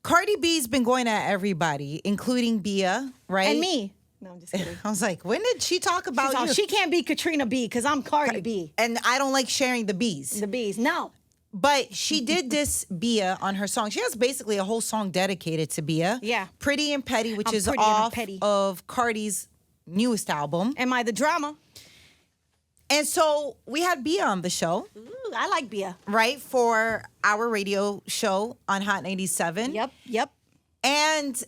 Cardi B's been going at everybody, including Bia, right? And me. No, I'm just kidding. I was like, when did she talk about you? She can't be Katrina B because I'm Cardi B. And I don't like sharing the B's. The B's. No. But she did diss Bia on her song. She has basically a whole song dedicated to Bia. Yeah. Pretty and Petty, which is Pretty and I'm off Petty. of Cardi's newest album. Am I the drama? And so we had Bia on the show. Ooh, I like Bia. Right, for our radio show on Hot 97. Yep. And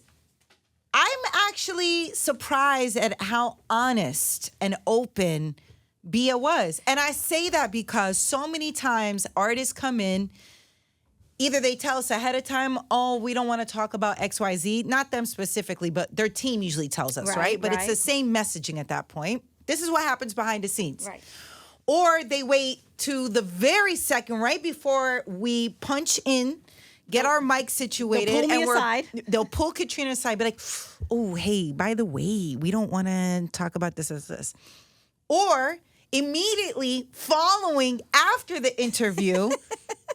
I'm actually surprised at how honest and open Bia was. And I say that because so many times artists come in, either they tell us ahead of time, oh, we don't want to talk about XYZ. Not them specifically, but their team usually tells us, right? But it's the same messaging at that point. This is what happens behind the scenes. Right. Or they wait to the very second, right before we punch in, get our mic situated. They'll pull me aside. They'll pull Katrina aside, be like, oh, hey, by the way, we don't want to talk about this. Or immediately following after the interview,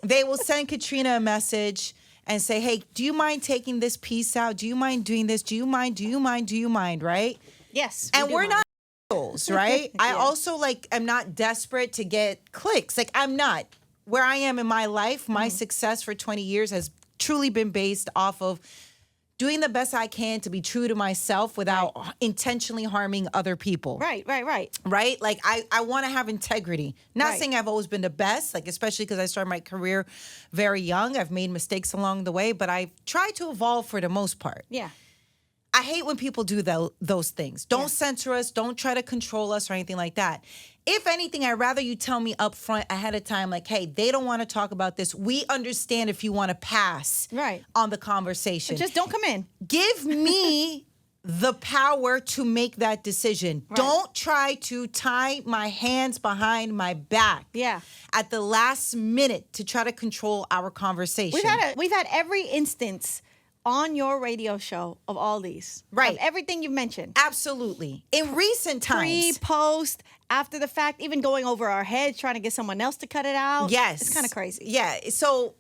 they will send Katrina a message and say, hey, do you mind taking this piece out? Do you mind doing this? Do you mind, right? Yes. And we're not right? Yeah. I also am not desperate to get clicks. I'm not. Where I am in my life, my success for 20 years has truly been based off of doing the best I can to be true to myself without intentionally harming other people. Right. Right? I want to have integrity. Not saying I've always been the best, especially because I started my career very young. I've made mistakes along the way, but I've tried to evolve for the most part. Yeah. I hate when people do those things. Don't censor us. Don't try to control us or anything like that. If anything, I'd rather you tell me up front ahead of time, hey, they don't want to talk about this. We understand if you want to pass on the conversation. Just don't come in. Give me the power to make that decision. Right. Don't try to tie my hands behind my back at the last minute to try to control our conversation. We've had every instance on your radio show of all these. Right. Of everything you've mentioned. Absolutely. In recent times. Pre, post, after the fact, even going over our heads, trying to get someone else to cut it out. Yes. It's kind of crazy. Yeah. So,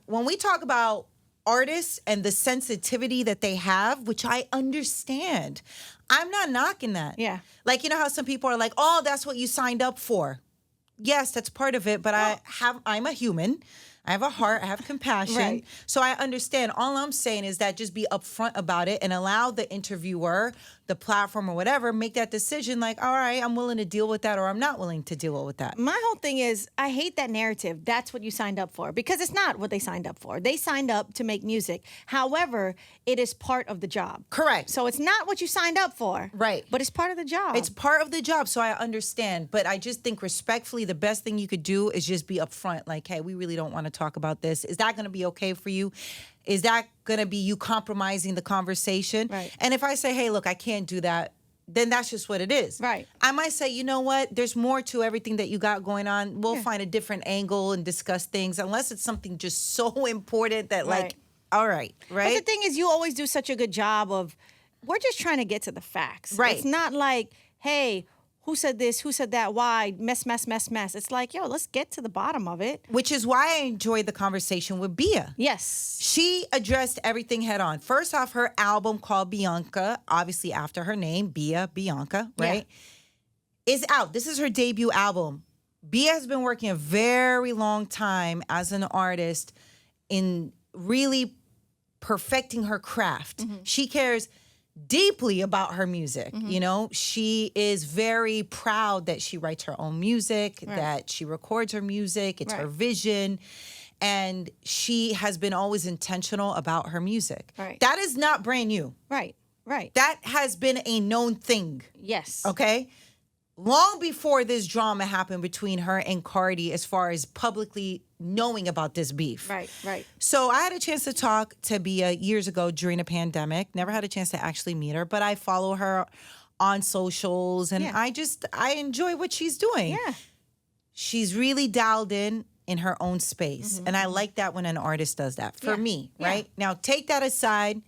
when we talk about artists and the sensitivity that they have, which I understand, I'm not knocking that. Yeah. How some people are like, oh, that's what you signed up for. Yes, that's part of it, but I'm a human. I have a heart. I have compassion. Right. So I understand. All I'm saying is that just be upfront about it and allow the interviewer, the platform or whatever, make that decision all right, I'm willing to deal with that or I'm not willing to deal with that. My whole thing is I hate that narrative. That's what you signed up for because it's not what they signed up for. They signed up to make music. However, it is part of the job. Correct. So it's not what you signed up for. Right. But it's part of the job. It's part of the job, so I understand. But I just think respectfully, the best thing you could do is just be upfront. Hey, we really don't want to talk about this. Is that going to be okay for you? Is that going to be you compromising the conversation? Right. And if I say, hey, look, I can't do that, then that's just what it is. Right. I might say, you know what? There's more to everything that you got going on. We'll find a different angle and discuss things, unless it's something just so important that all right. But the thing is, you always do such a good job of, we're just trying to get to the facts. Right. It's not hey, who said this? Who said that? Why? Mess. It's let's get to the bottom of it. Which is why I enjoyed the conversation with Bia. Yes. She addressed everything head on. First off, her album called Bianca, obviously after her name, Bianca, right? Is out. This is her debut album. Bia has been working a very long time as an artist in really perfecting her craft. Mm-hmm. She cares deeply about her music. Mm-hmm. She is very proud that she writes her own music, that she records her music. It's her vision. And she has been always intentional about her music. Right. That is not brand new. Right. That has been a known thing. Yes. Okay? Long before this drama happened between her and Cardi as far as publicly knowing about this beef. Right. So I had a chance to talk to Bia years ago during a pandemic. Never had a chance to actually meet her, but I follow her on socials and I enjoy what she's doing. Yeah. She's really dialed in her own space. And I like that when an artist does that for me, right? Now take that aside.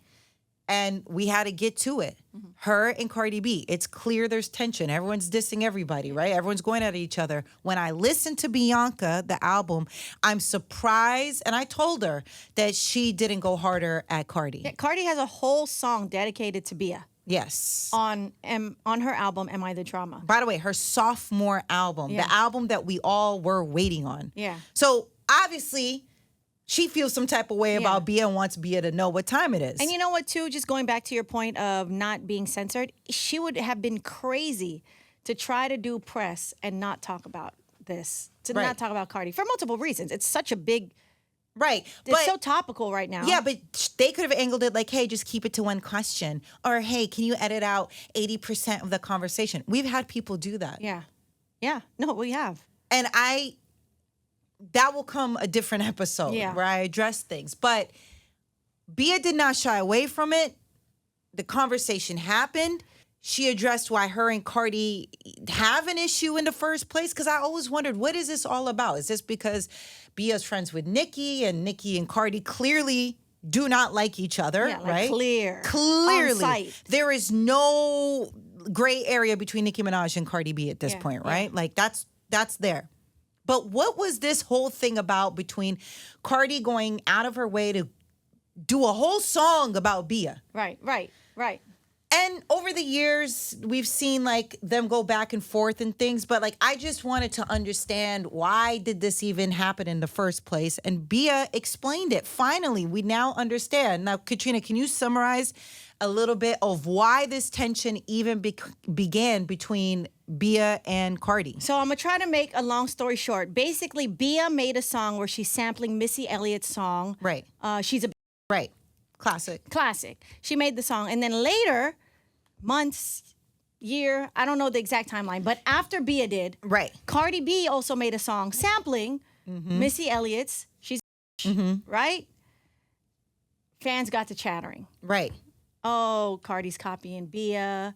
And we had to get to it. Her and Cardi B. It's clear there's tension. Everyone's dissing everybody, right? Everyone's going at each other. When I listened to Bianca, the album, I'm surprised. And I told her that she didn't go harder at Cardi. Yeah, Cardi has a whole song dedicated to Bia Yes. on her album Am I the Drama? By the way, her sophomore album, Yeah. the album that we all were waiting on. Yeah. So obviously, she feels some type of way about Bia and wants Bia to know what time it is. And you know what, too? Just going back to your point of not being censored, she would have been crazy to try to do press and not talk about this, to Right. not talk about Cardi for multiple reasons. It's such a big, Right. it's so topical right now. Yeah, but they could have angled it like, hey, just keep it to one question. Or, hey, can you edit out 80% of the conversation? We've had people do that. Yeah. Yeah. No, we have. And that will come a different episode Yeah. where I address things. But Bia did not shy away from it. The conversation happened. She addressed why her and Cardi have an issue in the first place. Because I always wondered, what is this all about? Is this because Bia's friends with Nicki and Cardi clearly do not like each other, Yeah, like right? clearly. On Clearly. sight. There is no gray area between Nicki Minaj and Cardi B at this Yeah, point, yeah. right? Like that's there. But what was this whole thing about between Cardi going out of her way to do a whole song about Bia? Right. And over the years, we've seen like them go back and forth and things, but like I just wanted to understand why did this even happen in the first place? And Bia explained it. Finally, we now understand. Now, Katrina, can you summarize a little bit of why this tension even began between Bia and Cardi? So I'm going to try to make a long story short. Basically, Bia made a song where she's sampling Missy Elliott's song. Right. She's a Right. Classic. She made the song. And then later, months, year, I don't know the exact timeline, but after Bia did, Right. Cardi B also made a song sampling Missy Elliott's She's right? Fans got to chattering. Right. Oh, Cardi's copying Bia.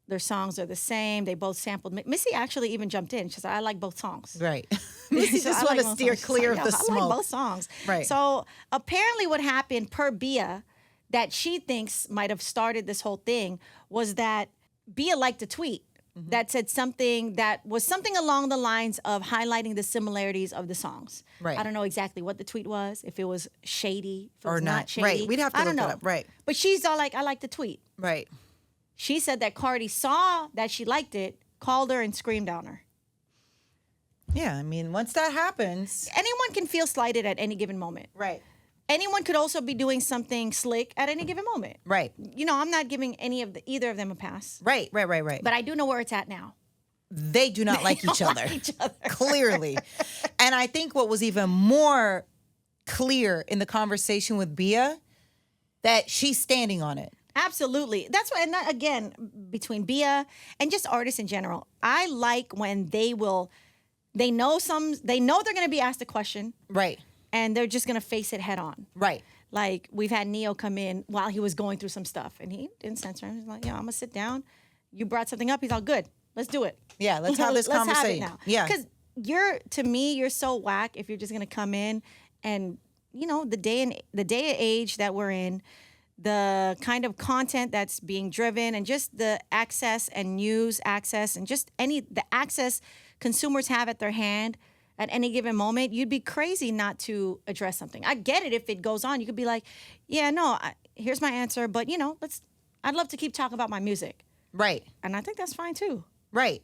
Their songs are the same. They both sampled. Missy actually even jumped in. She said, I like both songs. Right. Missy You just want to steer clear of the I smoke. like both songs. Right. So apparently what happened per Bia that she thinks might have started this whole thing was that Bia liked a tweet that said something that was something along the lines of highlighting the similarities of the songs. Right. I don't know exactly what the tweet was, if it was shady, if it Or was not. not shady. Right. We'd have to I don't look know. it up. Right. But she's all like, I like the tweet. Right. She said that Cardi saw that she liked it, called her and screamed on her. Yeah, I mean, once that happens. Anyone can feel slighted at any given moment. Right. Anyone could also be doing something slick at any given moment. Right. You know, I'm not giving either of them a pass. Right. But I do know where it's at now. They do not like each other. Clearly. And I think what was even more clear in the conversation with Bia, that she's standing on it. Absolutely. That's why, and that, again, between Bia and just artists in general, I like when they know they're going to be asked a question. Right. And they're just going to face it head on. Right. Like, we've had Neo come in while he was going through some stuff, and he didn't censor him. He's like, yeah, I'm going to sit down. You brought something up. He's all, good. Let's do it. Yeah, let's have this conversation. Let's have it now. Yeah. Because to me, you're so whack if you're just going to come in and, you know, the day and age that we're in, the kind of content that's being driven and just the access and news access and just the access consumers have at their hand at any given moment, you'd be crazy not to address something. I get it if it goes on. You could be like, yeah, no, here's my answer, but, you know, I'd love to keep talking about my music. Right. And I think that's fine, too. Right.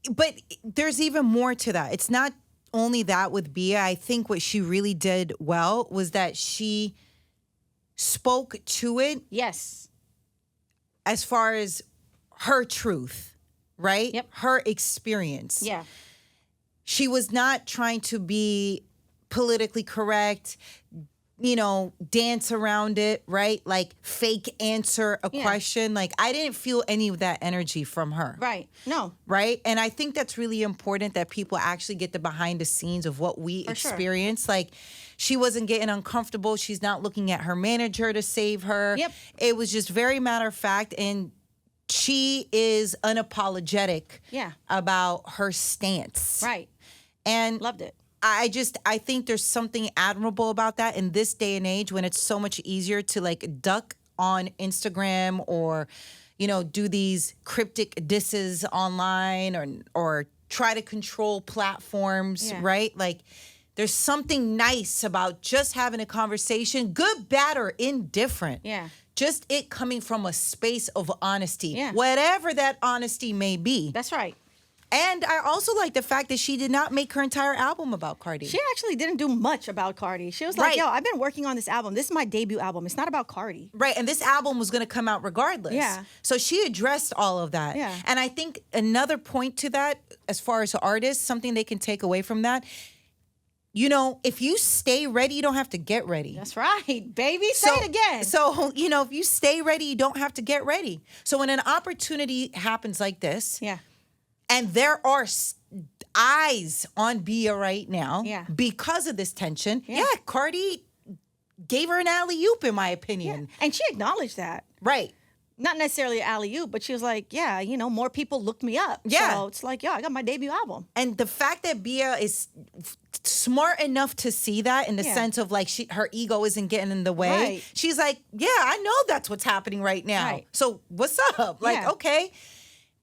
But there's even more to that. It's not only that with Bia. I think what she really did well was that she spoke to it. Yes. As far as her truth, right? Yep. Her experience. Yeah. She was not trying to be politically correct, you know, dance around it, right? Like fake answer a question. Like I didn't feel any of that energy from her. Right. No. Right? And I think that's really important that people actually get the behind the scenes of what we experience. Sure. Like she wasn't getting uncomfortable. She's not looking at her manager to save her. Yep. It was just very matter of fact. And she is unapologetic about her stance. Right. And loved it. I think there's something admirable about that in this day and age when it's so much easier to like duck on Instagram or, do these cryptic disses online or try to control platforms, right? Like, there's something nice about just having a conversation, good, bad, or indifferent. Yeah. Just it coming from a space of honesty, Yeah. whatever that honesty may be. That's right. And I also like the fact that she did not make her entire album about Cardi. She actually didn't do much about Cardi. She was like, Right. yo, I've been working on this album. This is my debut album. It's not about Cardi. Right, and this album was going to come out regardless. Yeah. So she addressed all of that. Yeah. And I think another point to that, as far as artists, something they can take away from that, if you stay ready, you don't have to get ready. That's right, baby. Say it again. So, if you stay ready, you don't have to get ready. So when an opportunity happens like this, Yeah. and there are eyes on Bia right now Yeah. because of this tension, Yeah. Cardi gave her an alley-oop, in my opinion. And she acknowledged that. Right. Not necessarily alley-oop, but she was like, yeah, more people looked me up. Yeah. So it's like, I got my debut album. And the fact that Bia is smart enough to see that in the sense of like her ego isn't getting in the way. Right. She's like, yeah, I know that's what's happening right now. Right. So what's up? Like, Yeah. okay.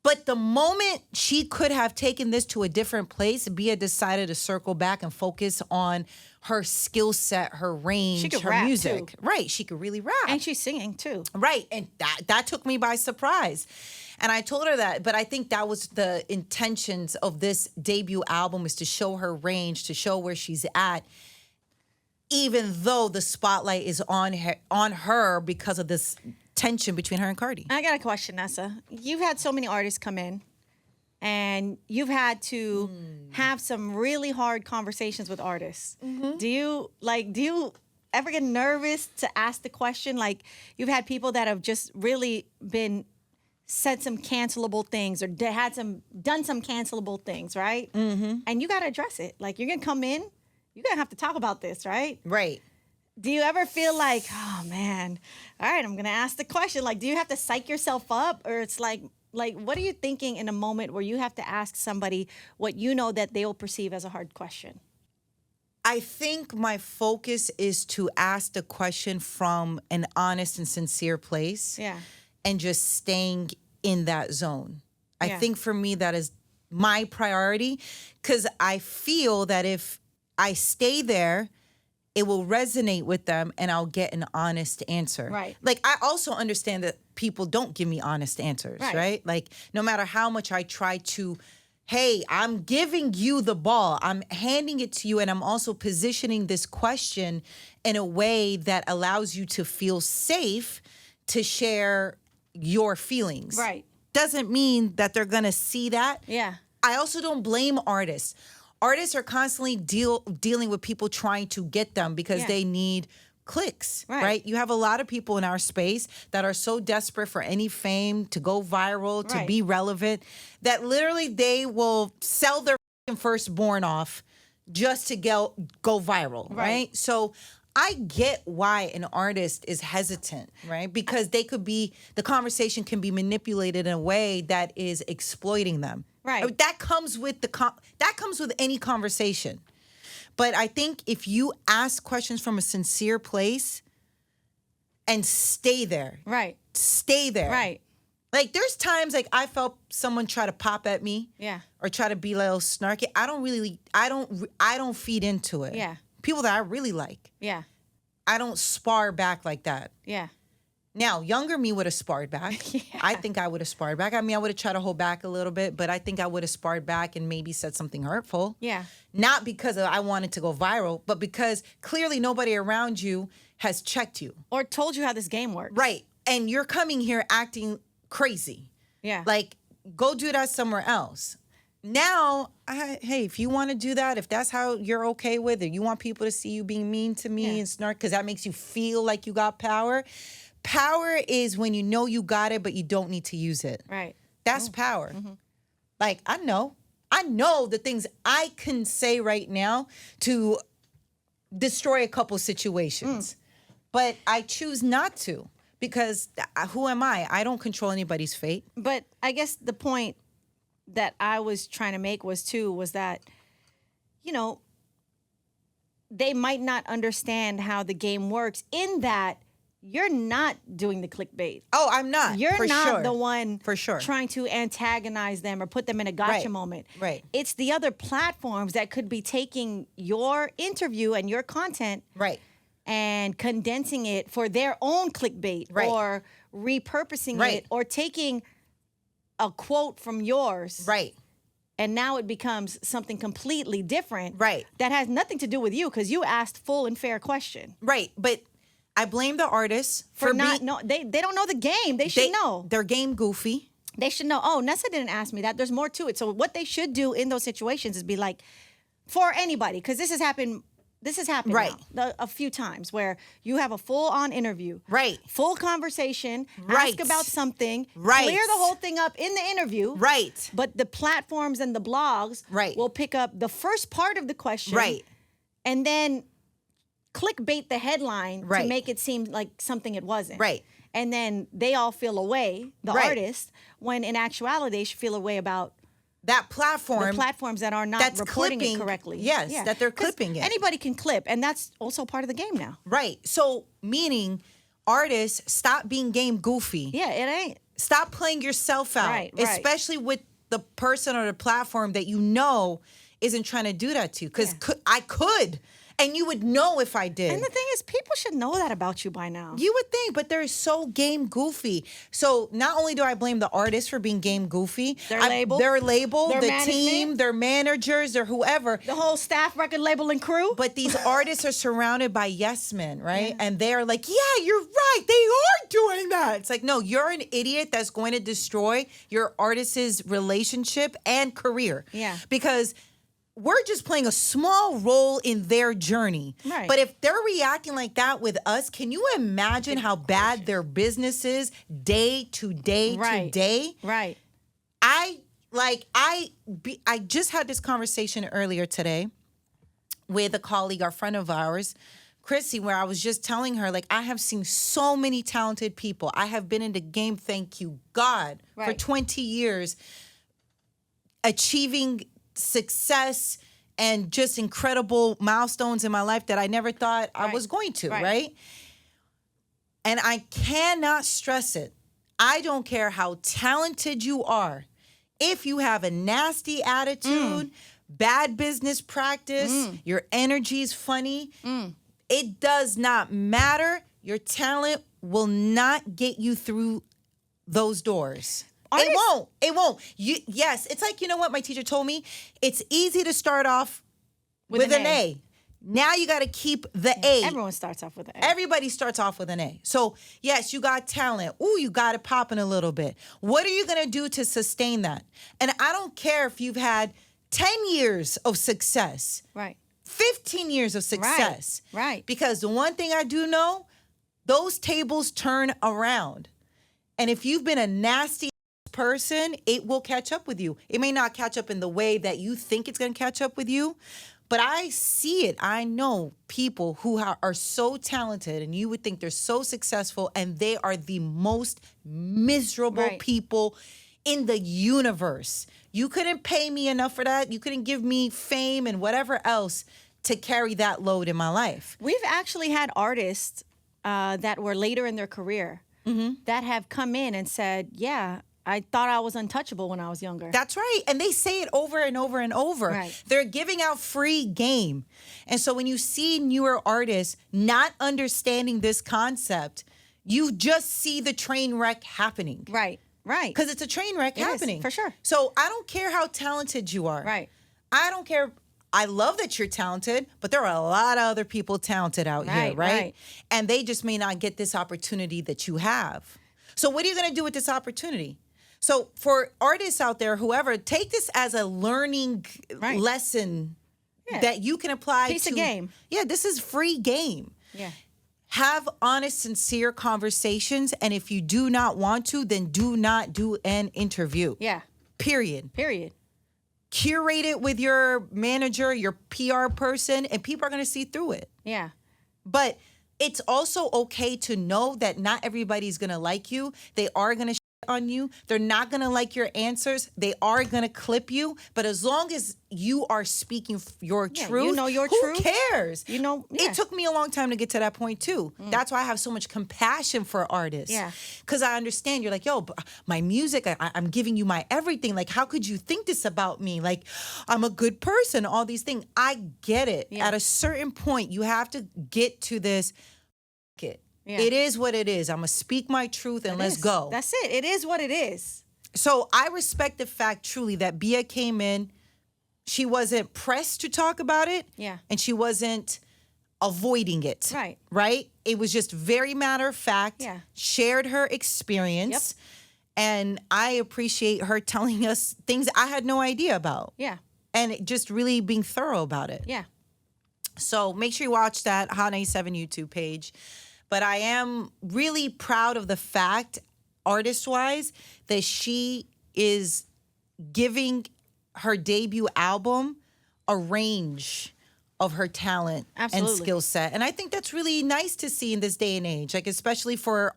But the moment she could have taken this to a different place, Bia decided to circle back and focus on her skill set, her range, She could her rap, music. too. Right. She could really rap. And she's singing too. Right. And that took me by surprise. And I told her that, but I think that was the intentions of this debut album, is to show her range, to show where she's at, even though the spotlight is on her because of this tension between her and Cardi. I got a question, Nessa. You've had so many artists come in and you've had to have some really hard conversations with artists. Do you ever get nervous to ask the question? Like, you've had people that have just really said some cancelable things or done some cancelable things, right? And you got to address it. Like, you're going to come in, you're going to have to talk about this, right? Right. Do you ever feel like, oh man, all right, I'm gonna ask the question. Like, do you have to psych yourself up, or it's like, what are you thinking in a moment where you have to ask somebody what you know that they will perceive as a hard question? I think my focus is to ask the question from an honest and sincere place. Yeah. And just staying in that zone. I Yeah. think for me that is my priority, because I feel that if I stay there, it will resonate with them and I'll get an honest answer. Right. Like, I also understand that people don't give me honest answers, right? Like, no matter how much I try to, hey, I'm giving you the ball, I'm handing it to you, and I'm also positioning this question in a way that allows you to feel safe to share your feelings. Right. Doesn't mean that they're gonna see that. Yeah. I also don't blame artists. Artists are constantly dealing with people trying to get them because they need clicks, right? You have a lot of people in our space that are so desperate for any fame, to go viral, to be relevant, that literally they will sell their firstborn off just to go viral, right? So I get why an artist is hesitant, right? Because the conversation can be manipulated in a way that is exploiting them. Right. I mean, that comes with any conversation. But I think if you ask questions from a sincere place and stay there. Right. Stay there. Right. Like, there's times like I felt someone try to pop at me. Yeah. Or try to be a little snarky. I don't feed into it. Yeah. People that I really like. Yeah. I don't spar back like that. Yeah. Now, younger me would have sparred back. Yeah. I think I would have sparred back. I mean, I would have tried to hold back a little bit, but I think I would have sparred back and maybe said something hurtful. Yeah. Not because I wanted to go viral, but because clearly nobody around you has checked you. Or told you how this game works. Right. And you're coming here acting crazy. Yeah. Like, go do that somewhere else. Now, hey, if you want to do that, if that's how you're okay with it, you want people to see you being mean to me and snark because that makes you feel like you got power. Power is when you know you got it, but you don't need to use it. Right. That's power. Like, I know the things I can say right now to destroy a couple situations, but I choose not to because who am I? I don't control anybody's fate. But I guess the point that I was trying to make was that, they might not understand how the game works, in that you're not doing the clickbait. Oh, I'm not. You're for not sure. the one For sure. trying to antagonize them or put them in a gotcha Right. moment. Right. It's the other platforms that could be taking your interview and your content Right. and condensing it for their own clickbait, Right. or repurposing Right. it, or taking a quote from yours. Right. And now it becomes something completely different. Right. That has nothing to do with you, because you asked full and fair question. Right. But I blame the artists For not being, know, they don't know the game. They should know. Their game goofy. They should know. Oh, Nessa didn't ask me that. There's more to it. So what they should do in those situations is be like, for anybody, because this has happened. This has happened Right. now, a few times, where you have a full-on interview, Right. full conversation, Right. ask about something, Right. clear the whole thing up in the interview, Right. But the platforms and the blogs Right. will pick up the first part of the question, Right. and then clickbait the headline Right. to make it seem like something it wasn't. Right. And then they all feel away, the Right. artist, when in actuality they should feel away about That the platform. platforms that are not that's reporting clipping, it correctly. yes, that they're 'Cause clipping it. Anybody can clip, and that's also part of the game now. Right. So, meaning artists, stop being game goofy. Yeah, it ain't. Stop playing yourself out, Right. especially with the person or the platform that you know isn't trying to do that to you. Because Yeah. I could, and you would know if I did. And the thing is, people should know that about you by now. You would think, but they're so game goofy. So not only do I blame the artists for being game goofy, Their label, their their the management, team, their managers, or whoever. the whole staff, record label, and crew. But these artists are surrounded by yes men, right? And they're like, yeah, you're right. They are doing that. It's like, no, you're an idiot that's going to destroy your artist's relationship and career. Yeah. Because we're just playing a small role in their journey. Right. But if they're reacting like that with us, can you imagine how bad their business is day to day to day? Right. I just had this conversation earlier today with a colleague, our friend of ours, Chrissy, where I was just telling her, like, I have seen so many talented people. I have been in the game, thank you, God, for Right. 20 years, achieving success and just incredible milestones in my life that I never thought I Right. was going to, Right. right? And I cannot stress it. I don't care how talented you are. If you have a nasty attitude, bad business practice, your energy's funny, it does not matter. Your talent will not get you through those doors. Artists- It won't. It won't. Yes, it's like, you know what my teacher told me? It's easy to start off with an A. Now you got to keep the A. Everyone starts off with an A. Everybody starts off with an A. So, yes, you got talent. Ooh, you got it popping a little bit. What are you going to do to sustain that? And I don't care if you've had 10 years of success, Right. 15 years of success. Right. Because the one thing I do know, those tables turn around. And if you've been a nasty person, it will catch up with you. It may not catch up in the way that you think it's going to catch up with you, but I see it. I know people who are so talented and you would think they're so successful, and they are the most miserable Right. people in the universe. You couldn't pay me enough for that. You couldn't give me fame and whatever else to carry that load in my life. We've actually had artists that were later in their career that have come in and said, yeah, I thought I was untouchable when I was younger. That's right. And they say it over and over and over. Right. They're giving out free game. And so when you see newer artists not understanding this concept, you just see the train wreck happening. Right. Right. Because it's a train wreck It is, happening. for sure. So I don't care how talented you are. Right. I don't care. I love that you're talented, but there are a lot of other people talented out here, Right, right? right. And they just may not get this opportunity that you have. So what are you going to do with this opportunity? So for artists out there, whoever, take this as a learning Right. lesson Yeah. that you can apply Piece to of game. Yeah, this is free game. Yeah. Have honest, sincere conversations, and if you do not want to, then do not do an interview. Yeah. Period. Period. Curate it with your manager, your PR person, and people are going to see through it. Yeah. But it's also okay to know that not everybody's going to like you. They are going to on you. They're not going to like your answers. They are going to clip you. But as long as you are speaking your truth, you know your who truth. cares? You know, It took me a long time to get to that point too. That's why I have so much compassion for artists. Yeah. Because I understand. You're like, yo, my music, I'm giving you my everything. Like, how could you think this about me? Like, I'm a good person, all these things. I get it. Yeah. At a certain point, you have to get to this. Yeah. It is what it is. I'm going to speak my truth and let's go. That's it. It is what it is. So I respect the fact truly that Bia came in. She wasn't pressed to talk about it. Yeah. And she wasn't avoiding it. Right. Right? It was just very matter of fact. Yeah. Shared her experience. Yep. And I appreciate her telling us things I had no idea about. Yeah. And just really being thorough about it. Yeah. So make sure you watch that Hot 97 YouTube page. But I am really proud of the fact, artist-wise, that she is giving her debut album a range of her talent Absolutely. and skill set. And I think that's really nice to see in this day and age, like especially for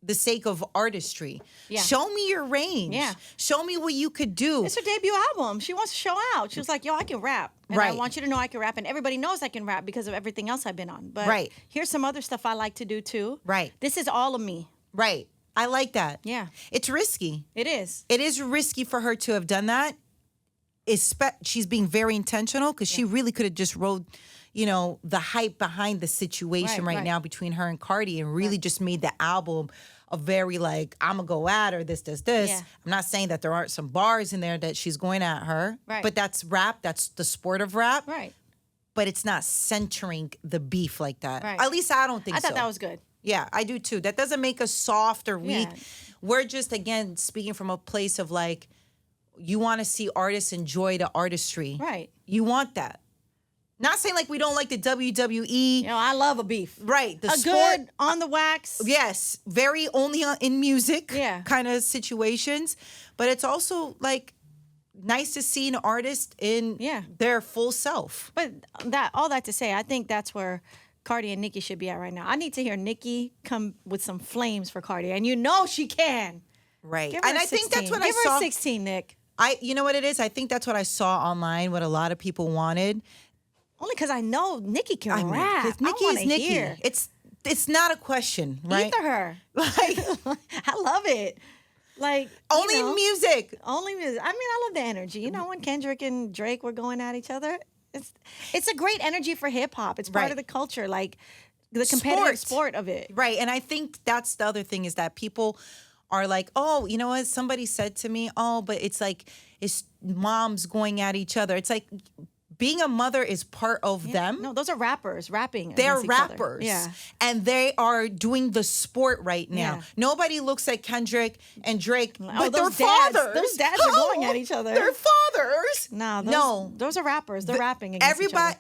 the sake of artistry. Yeah. Show me your range. Yeah. Show me what you could do. It's her debut album. She wants to show out. She was like, yo, I can rap. And I Right. want you to know I can rap. And everybody knows I can rap because of everything else I've been on. But Right. here's some other stuff I like to do too. Right. This is all of me. Right. I like that. Yeah. It's risky. It is. It is risky for her to have done that. She's being very intentional because she really could have just rode, the hype behind the situation right Right. now between her and Cardi and really just made the album a very like, I'm going to go at her, this. Yeah. I'm not saying that there aren't some bars in there that she's going at her. Right. But that's rap. That's the sport of rap. Right. But it's not centering the beef like that. Right. At least I don't think I so. thought that was good. Yeah, I do too. That doesn't make us soft or weak. Yeah. We're just, again, speaking from a place of like, you want to see artists enjoy the artistry. Right. You want that. Not saying like we don't like the WWE. You know, I love a beef. Right. The A sport. good on the wax. Yes. Very only in music Yeah. kind of situations. But it's also like nice to see an artist in their full self. But all that to say, I think that's where Cardi and Nicki should be at right now. I need to hear Nicki come with some flames for Cardi, and you know she can. Right. Give her And a I think that's 16. what I Give saw. her a 16, Nick. You know what it is? I think that's what I saw online, what a lot of people wanted. Only because I know Nicki can I mean, rap. 'cause Nicki I is wanna Nicki. hear. It's not a question, right? Either her. Like, I love it. Like only music. Only music. I mean, I love the energy. You know, when Kendrick and Drake were going at each other, it's a great energy for hip hop. It's part Right. of the culture, like the competitive sport of it. Right. And I think that's the other thing is that people are like, oh, you know what? Somebody said to me, oh, but it's like, it's moms going at each other. It's like, being a mother is part of them. No, those are rappers rapping. They're against each other. rappers. Yeah. And they are doing the sport right now. Yeah. Nobody looks at Kendrick and Drake, but those they're dads- fathers. those dads are going at each other. They're fathers. No, those are rappers. They're rapping against each other.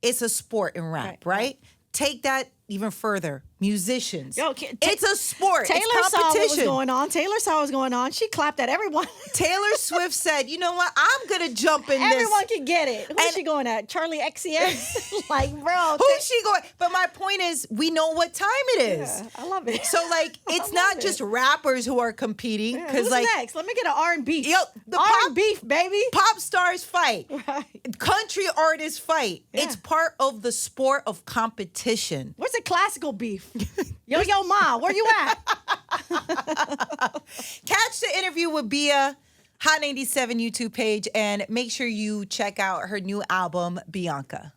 It's a sport in rap, right? Take that even further. Musicians. It's a sport. Taylor it's saw what was competition. going on. Taylor saw what was going on. She clapped at everyone. Taylor Swift said, you know what? I'm going to jump in Everyone this. can get it. Who's she going at? Charlie XCX? Like, bro. Who's she going? But my point is, we know what time it is. Yeah, I love it. So, like, it's not just rappers who are competing. Yeah, Because, who's like, next? Let me get an R&B. Yo, the R&B, baby. Pop stars fight. Right. Country artists fight. Yeah. It's part of the sport of competition. Where's the classical beef? Yo, ma, where you at? Catch the interview with Bia, Hot 97 YouTube page, and make sure you check out her new album, Bianca.